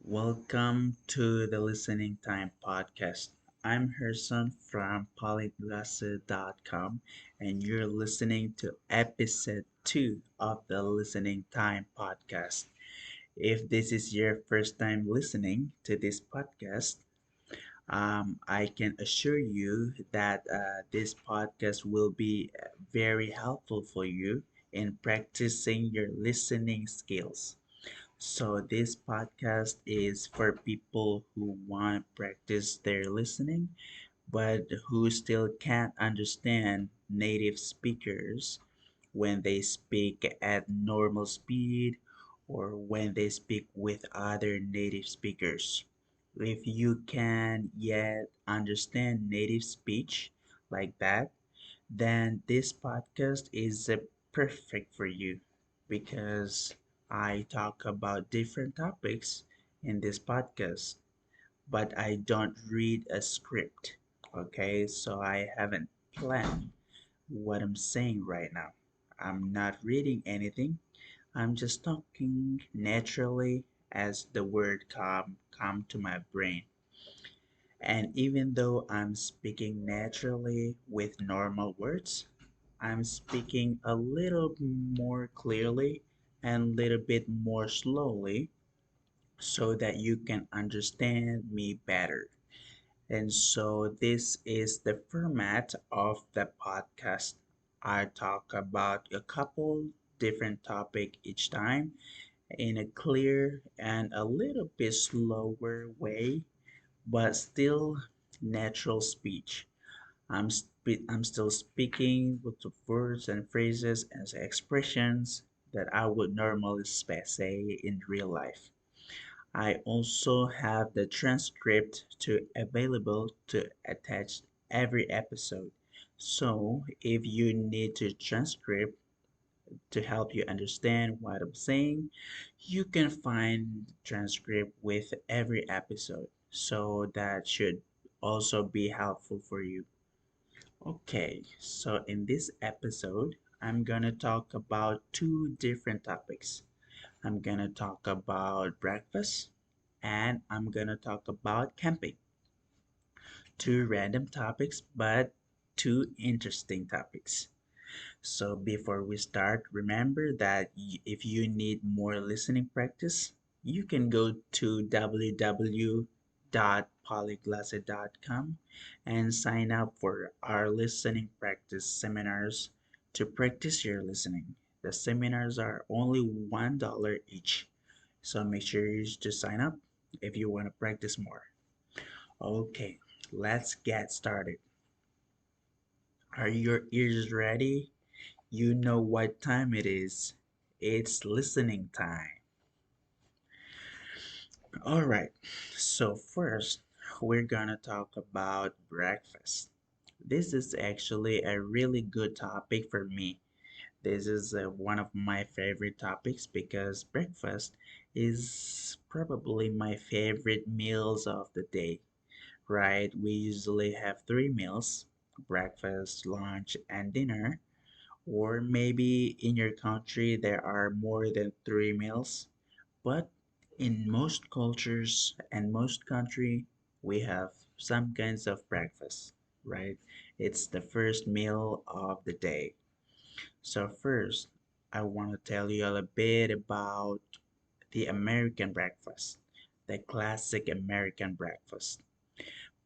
Welcome to the Listening Time podcast. I'm Herson from polyglossa.com, and you're listening to episode 2 of the Listening Time podcast. If this is your first time listening to this podcast, I can assure you that this podcast will be very helpful for you in practicing your listening skills. So, this podcast is for people who want to practice their listening, but who still can't understand native speakers when they speak at normal speed or when they speak with other native speakers. If you can yet understand native speech like that, then this podcast is perfect for you because I talk about different topics in this podcast, but I don't read a script. Okay, so I haven't planned what I'm saying right now. I'm not reading anything. I'm just talking naturally as the word come to my brain. And even though I'm speaking naturally with normal words, I'm speaking a little more clearly and a little bit more slowly so that you can understand me better. And so, this is the format of the podcast. I talk about a couple different topic each time in a clear and a little bit slower way, but still natural speech. I'm still speaking with the words and phrases and expressions that I would normally say in real life. I also have the transcript to available to attach every episode. So if you need to transcript to help you understand what I'm saying, you can find transcript with every episode. So that should also be helpful for you. Okay, so in this episode, I'm gonna talk about two different topics. I'm gonna talk about breakfast and I'm gonna talk about camping. Two random topics, but two interesting topics. So before we start, remember that if you need more listening practice, you can go to www.polyglossa.com and sign up for our listening practice seminars to practice your listening. The seminars are only $1 each. So make sure you to sign up if you want to practice more. Okay, let's get started. Are your ears ready? You know what time it is. It's listening time. All right. So first, we're gonna talk about breakfast. This is actually a really good topic for me. This is one of my favorite topics because breakfast is probably my favorite meals of the day, right? We usually have three meals: breakfast, lunch, and dinner. Or maybe in your country there are more than three meals, but in most cultures and most country we have some kinds of breakfast, right? It's the first meal of the day. So first, I want to tell you a little bit about the American breakfast, the classic American breakfast.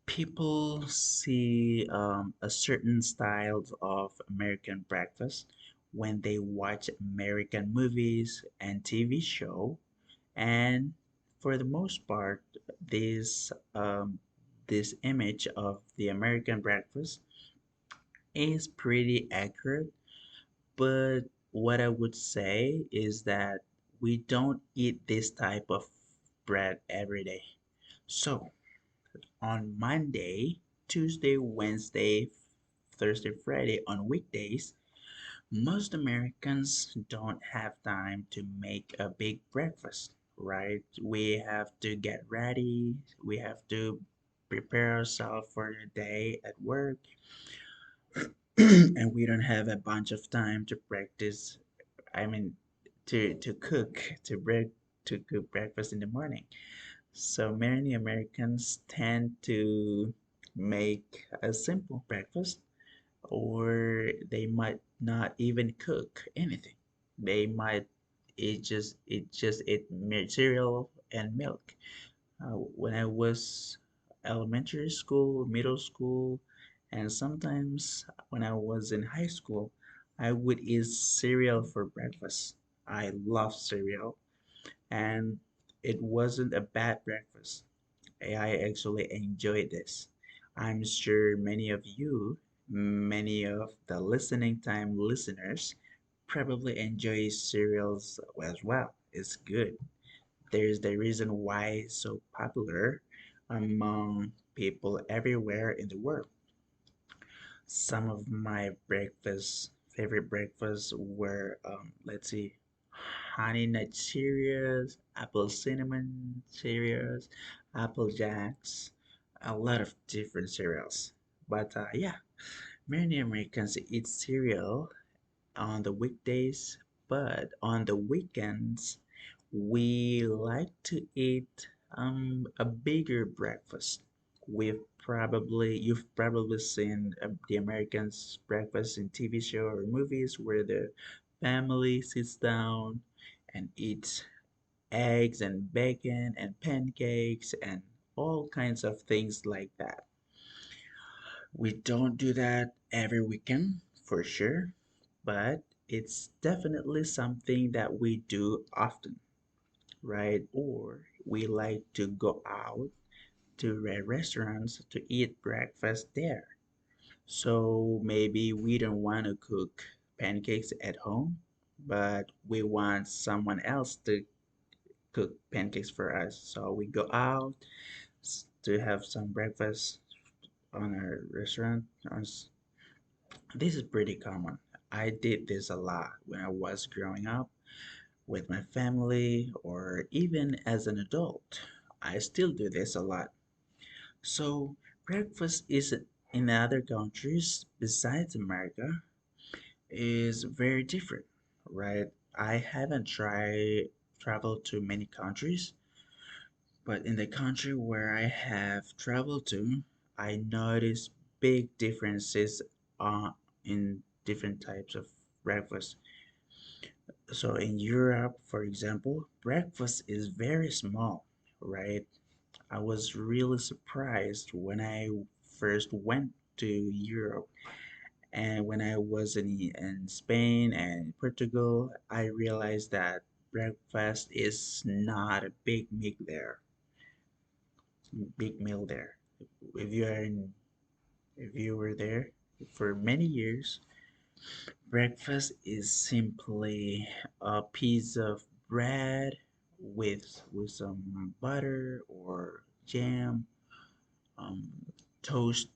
People see a certain styles of American breakfast when they watch American movies and TV show, and for the most part, this image of the American breakfast is pretty accurate. But what I would say is that we don't eat this type of bread every day. So on Monday, Tuesday, Wednesday, Thursday, Friday, on weekdays, most Americans don't have time to make a big breakfast, right? We have to get ready, we have to prepare ourselves for the day at work, and we don't have a bunch of time to practice. I mean, to cook break to cook breakfast in the morning. So many Americans tend to make a simple breakfast, or they might not even cook anything. They might eat cereal and milk. When I was elementary school, middle school, and sometimes when I was in high school, I would eat cereal for breakfast. I love cereal, and it wasn't a bad breakfast. I actually enjoyed this. I'm sure many of the listening time listeners, probably enjoy cereals as well. It's good. There's the reason why it's so popular among people everywhere in the world. Some of my favorite breakfasts were, let's see, honey nut Cheerios, apple cinnamon Cheerios, apple jacks, a lot of different cereals. But yeah, many Americans eat cereal on the weekdays, but on the weekends, we like to eat a bigger breakfast. You've probably seen the Americans' breakfast in TV show or movies where the family sits down and eats eggs and bacon and pancakes and all kinds of things like that. We don't do that every weekend for sure, but it's definitely something that we do often, right? Or we like to go out to restaurants to eat breakfast there. So maybe we don't want to cook pancakes at home, but we want someone else to cook pancakes for us. So we go out to have some breakfast on a restaurant. This is pretty common. I did this a lot when I was growing up with my family or even as an adult. I still do this a lot. So, breakfast is in other countries besides America is very different, right? I haven't tried traveled to many countries, but in the country where I have traveled to, I noticed big differences in different types of breakfast. So in Europe, for example, breakfast is very small, right? I was really surprised when I first went to Europe and when I was in Spain and Portugal, I realized that breakfast is not a big meal there. If you are in, if you were there for many years, breakfast is simply a piece of bread with some butter or jam, um, toast.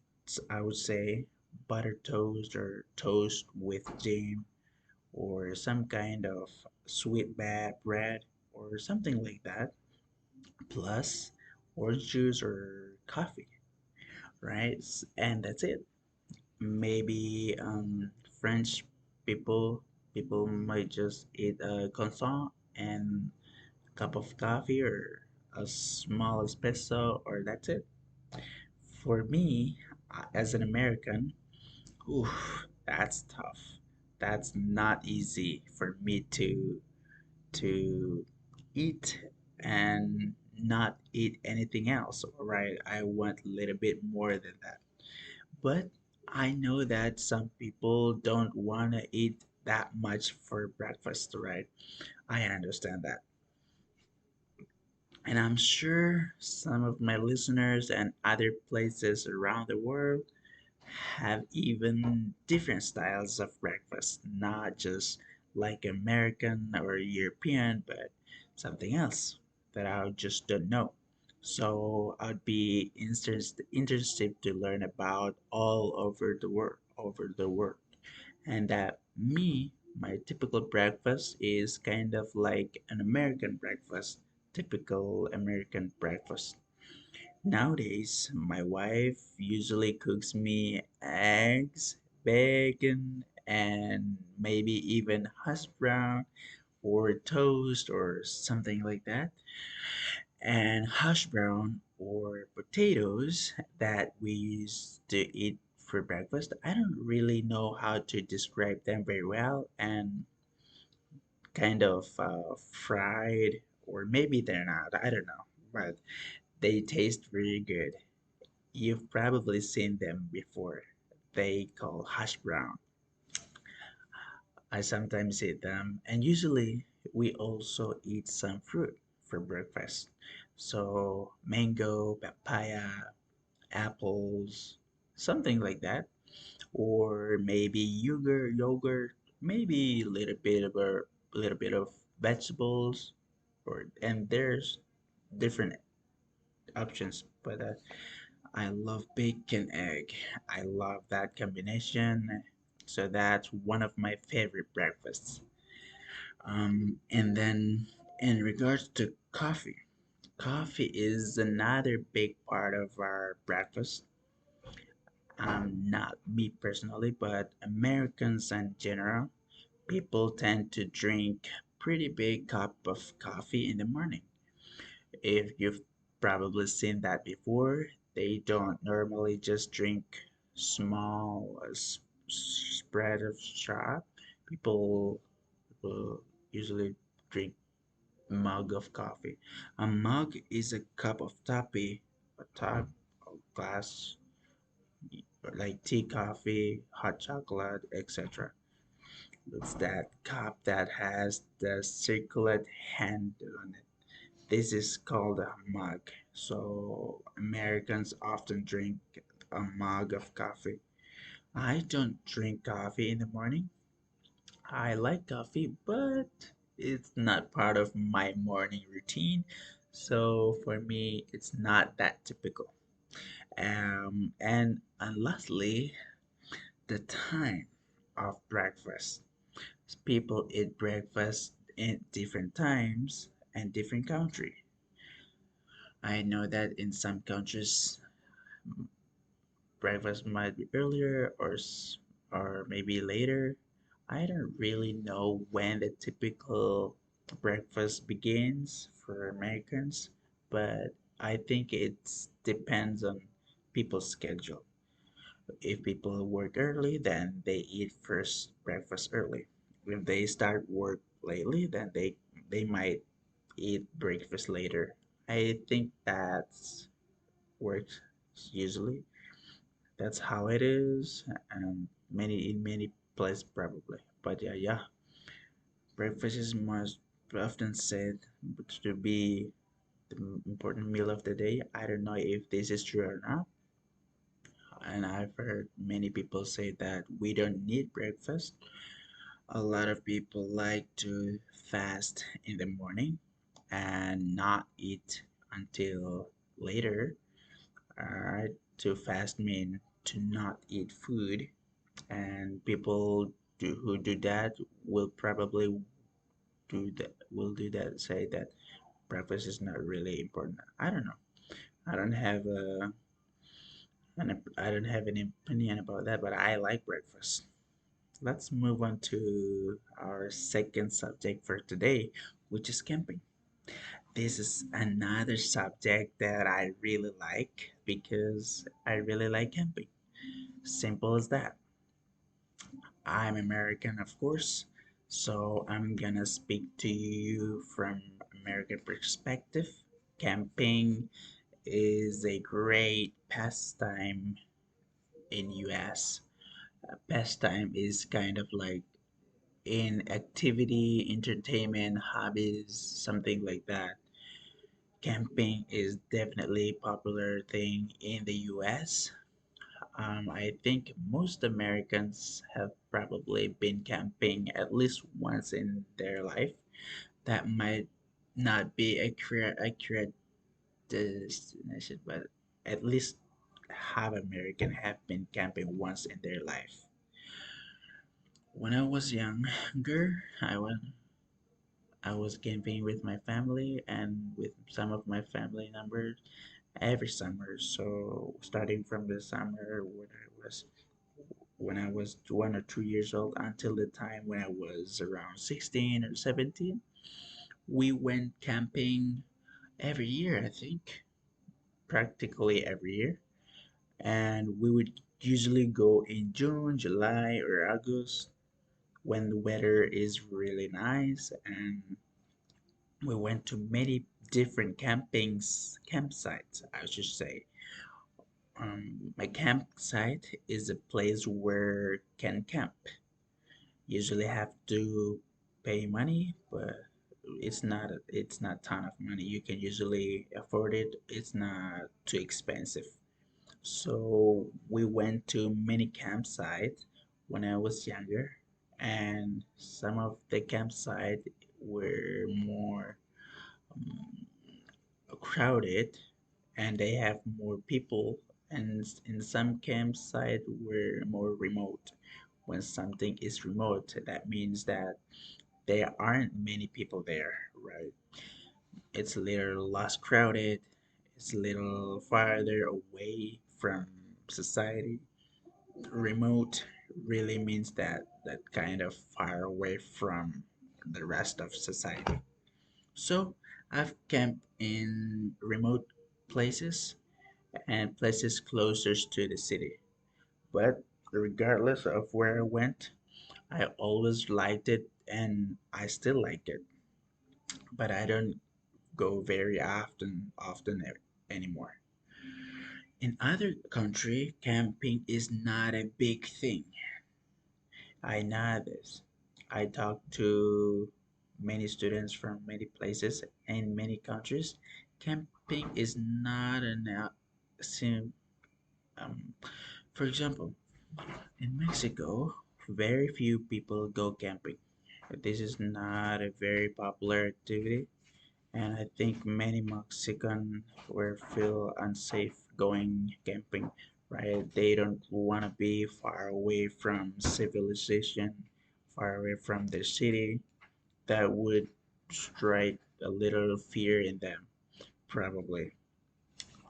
I would say butter toast or toast with jam or some kind of sweet bad bread or something like that. Plus orange juice or coffee, right? And that's it. Maybe French people people might just eat a croissant and cup of coffee or a small espresso or that's it. For me, as an American, oof, that's tough. That's not easy for me to eat and not eat anything else. All right, I want a little bit more than that. But I know that some people don't want to eat that much for breakfast, right? I understand that. And I'm sure some of my listeners and other places around the world have even different styles of breakfast, not just like American or European, but something else that I just don't know. So I'd be interested to learn about all over the world. And that my typical breakfast is kind of like an American breakfast, typical American breakfast. Nowadays, my wife usually cooks me eggs, bacon, and maybe even hash brown or toast or something like that. and hash brown or potatoes that we used to eat for breakfast. I don't really know how to describe them very well, and kind of fried, or maybe they're not. I don't know, but they taste really good. You've probably seen them before. They call hash brown. I sometimes eat them, and usually we also eat some fruit for breakfast. So, mango, papaya, apples, something like that, or maybe yogurt, maybe a little bit of vegetables, or and there's different options. But I love bacon egg. I love that combination. So that's one of my favorite breakfasts. And then in regards to coffee, coffee is another big part of our breakfast. Not me personally, but Americans in general, people tend to drink pretty big cup of coffee in the morning. If you've probably seen that before, they don't normally just drink small spread of shot. People will usually drink mug of coffee. A mug is a cup of coffee, a top glass like tea, coffee, hot chocolate, etc. It's that cup that has the circular handle on it. This is called a mug. So Americans often drink a mug of coffee. I don't drink coffee in the morning. I like coffee, but it's not part of my morning routine. So for me, it's not that typical. And lastly, the time of breakfast. People eat breakfast at different times and different country. I know that in some countries breakfast might be earlier or maybe later. I don't really know when the typical breakfast begins for Americans, but I think it depends on people's schedule. If people work early, then they eat first breakfast early. If they start work lately, then they might eat breakfast later. I think that's works usually. That's how it is, and in many places probably. But yeah, breakfast is most often said to be the important meal of the day. I don't know if this is true or not, and I've heard many people say that we don't need breakfast. A lot of people like to fast in the morning and not eat until later. Alright, to fast mean to not eat food, and people who do that will probably do that say that breakfast is not really important. I don't know. I don't have I don't have an opinion about that, but I like breakfast. Let's move on to our second subject for today, which is camping. This is another subject that I really like because I really like camping. Simple as that. I'm American, of course, so I'm gonna speak to you from American perspective. Camping is a great pastime in US. Pastime is kind of like in activity, entertainment, hobbies, something like that. Camping is definitely a popular thing in the US. I think most Americans have probably been camping at least once in their life. That might not be accurate destination, but at least half American have been camping once in their life. When I was younger, I was camping with my family and with some of my family members every summer. So starting from the summer when I was 1 or 2 years old until the time when I was around 16 or 17, we went camping every year, I think, practically every year. And we would usually go in June, July, or August when the weather is really nice. And we went to many different campsites, I should say. My campsite is a place where can camp. Usually have to pay money, but it's not ton of money. You can usually afford it. It's not too expensive. So we went to many campsites when I was younger, and some of the campsites were more um, crowded, and they have more people. And in some campsites were more remote. When something is remote, that means that there aren't many people there, right? It's a little less crowded, it's a little farther away from society. Remote really means that kind of far away from the rest of society. So I've camped in remote places and places closer to the city. But regardless of where I went, I always liked it and I still like it. But I don't go very anymore. In other country, camping is not a big thing. I know this. I talked to many students from many places and many countries. Camping is not an sim. Um, for example, in Mexico, very few people go camping. This is not a very popular activity, and I think many Mexican will feel unsafe going camping, right? They don't want to be far away from civilization, far away from their city. That would strike a little fear in them, probably.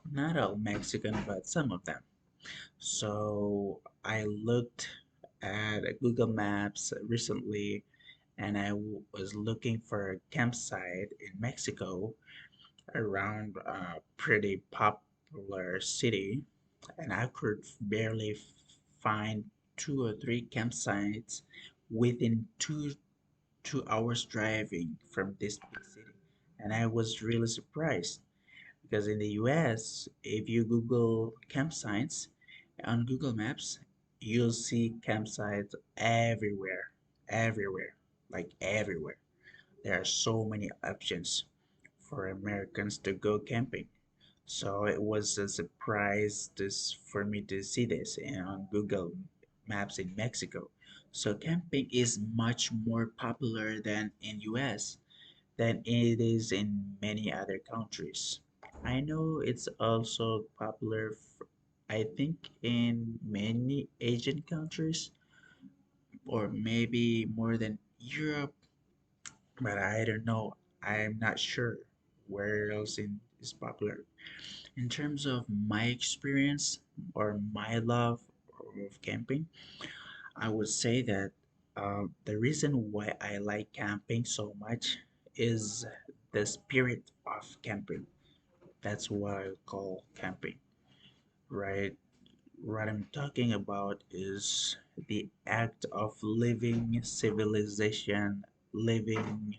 Not all Mexican, but some of them. So I looked at Google Maps recently and was looking for a campsite in Mexico around a pretty popular city, and I could barely find two or three campsites within two hours driving from this big city. And I was really surprised because in the US, if you Google campsites on Google Maps, you'll see campsites everywhere, everywhere, like everywhere. There are so many options for Americans to go camping. So it was a surprise for me to see this on Google Maps in Mexico. So camping is much more popular than in US than it is in many other countries. I know it's also popular, I think, in many Asian countries, or maybe more than Europe, but I don't know. I'm not sure where else is popular. In terms of my experience or my love of camping, I would say that the reason why I like camping so much is the spirit of camping. That's what I call camping, right? What I'm talking about is the act of living civilization, living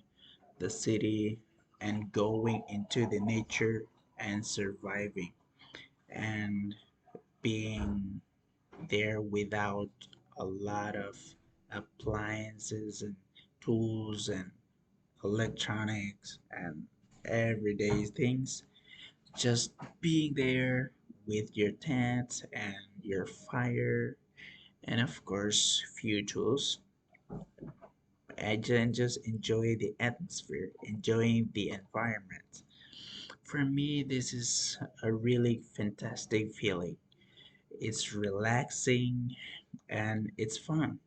the city, and going into the nature and surviving and being there without a lot of appliances and tools and electronics and everyday things. Just being there with your tent and your fire and of course few tools. And just enjoy the atmosphere, enjoying the environment. For me, this is a really fantastic feeling. It's relaxing and it's fun.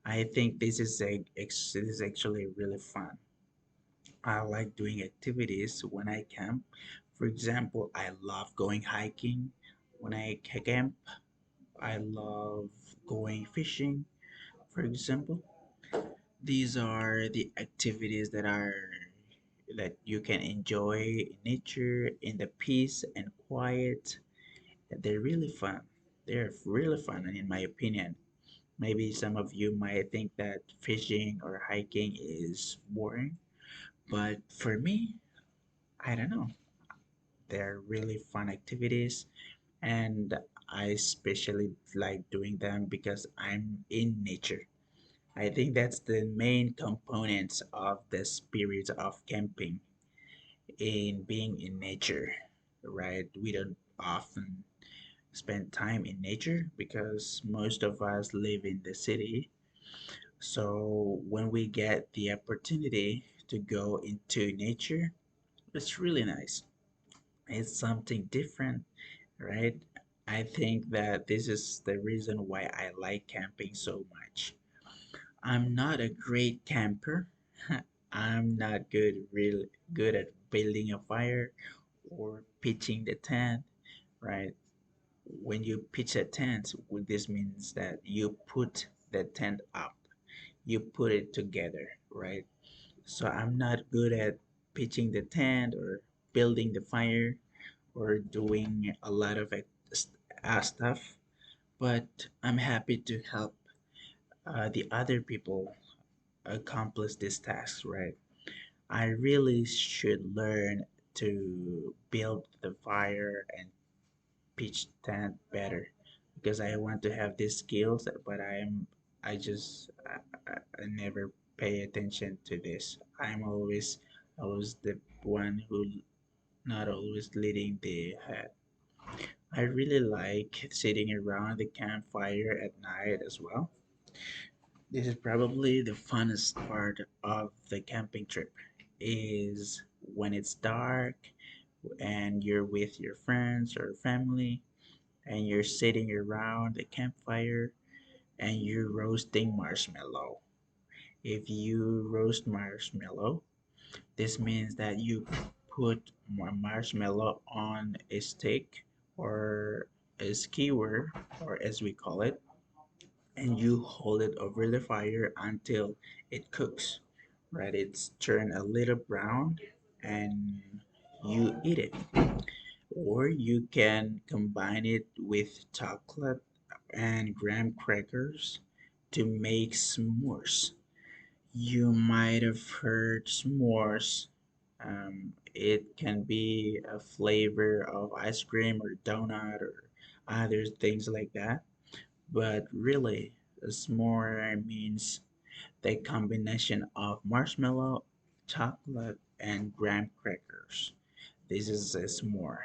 I think this is actually really fun. I like doing activities when I camp. For example, I love going hiking when I camp. I love going fishing, for example. These are the activities that you can enjoy nature in the peace and quiet. They're really fun. They're really fun, in my opinion. Maybe some of you might think that fishing or hiking is boring, but for me, I don't know. They're really fun activities, and I especially like doing them because I'm in nature. I think that's the main components of the spirit of camping in being in nature, right? We don't often spend time in nature because most of us live in the city. So when we get the opportunity to go into nature, it's really nice. It's something different, right? I think that this is the reason why I like camping so much. I'm not a great camper. I'm not really good at building a fire or pitching the tent, right? When you pitch a tent, this means that you put the tent up, you put it together, right? So I'm not good at pitching the tent or building the fire or doing a lot of stuff, but I'm happy to help the other people accomplish this task, right? I really should learn to build the fire and pitch tent better because I want to have these skills, but I never pay attention to this. I'm always the one who not always leading the head. I really like sitting around the campfire at night as well. This is probably the funnest part of the camping trip is when it's dark and you're with your friends or family and you're sitting around the campfire and you're roasting marshmallow. If you roast marshmallow, this means that you put more marshmallow on a stick or a skewer, or as we call it, and you hold it over the fire until it cooks. Right? It's turned a little brown and you eat it. Or you can combine it with chocolate and graham crackers to make s'mores. You might have heard s'mores. It can be a flavor of ice cream or donut or other things like that. But really, a s'more means the combination of marshmallow, chocolate, and graham crackers. This is a s'more.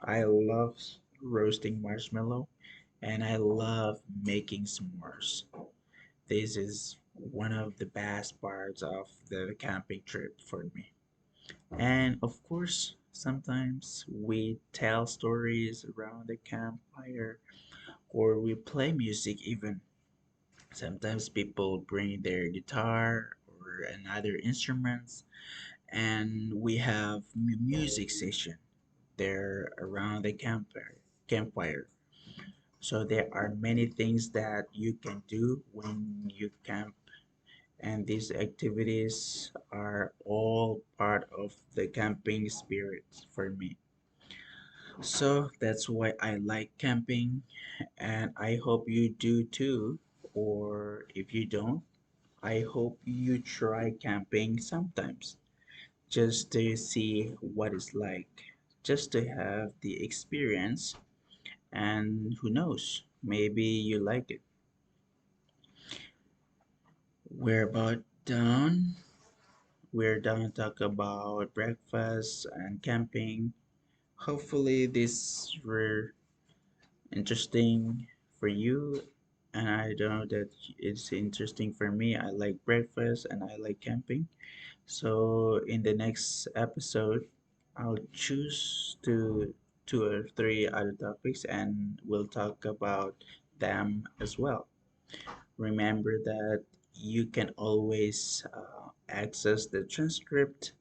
I love roasting marshmallow and I love making s'mores. This is one of the best parts of the camping trip for me. And of course, sometimes we tell stories around the campfire or we play music even. Sometimes people bring their guitar or another instruments and we have music session there around the campfire. So there are many things that you can do when you camp, and these activities are all part of the camping spirit for me. So that's why I like camping, and I hope you do too. Or if you don't, I hope you try camping sometimes just to see what it's like, just to have the experience, and who knows, maybe you like it. We're about done. We're done talk about breakfast and camping. Hopefully this were interesting for you, and I know that it's interesting for me. I like breakfast and I like camping. So in the next episode, I'll choose two or three other topics and we'll talk about them as well. Remember that you can always access the transcript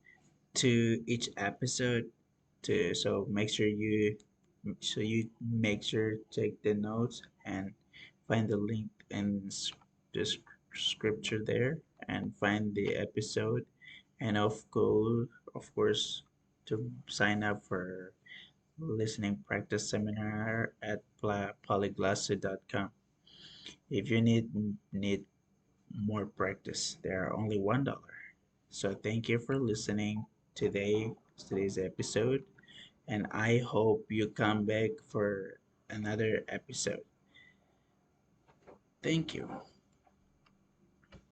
to each episode to so you make sure take the notes and find the link in the scripture there and find the episode and of course of course, to sign up for listening practice seminar at polyglossy.com. If you need more practice, they are only $1. So thank you for listening today's episode, and I hope you come back for another episode. Thank you.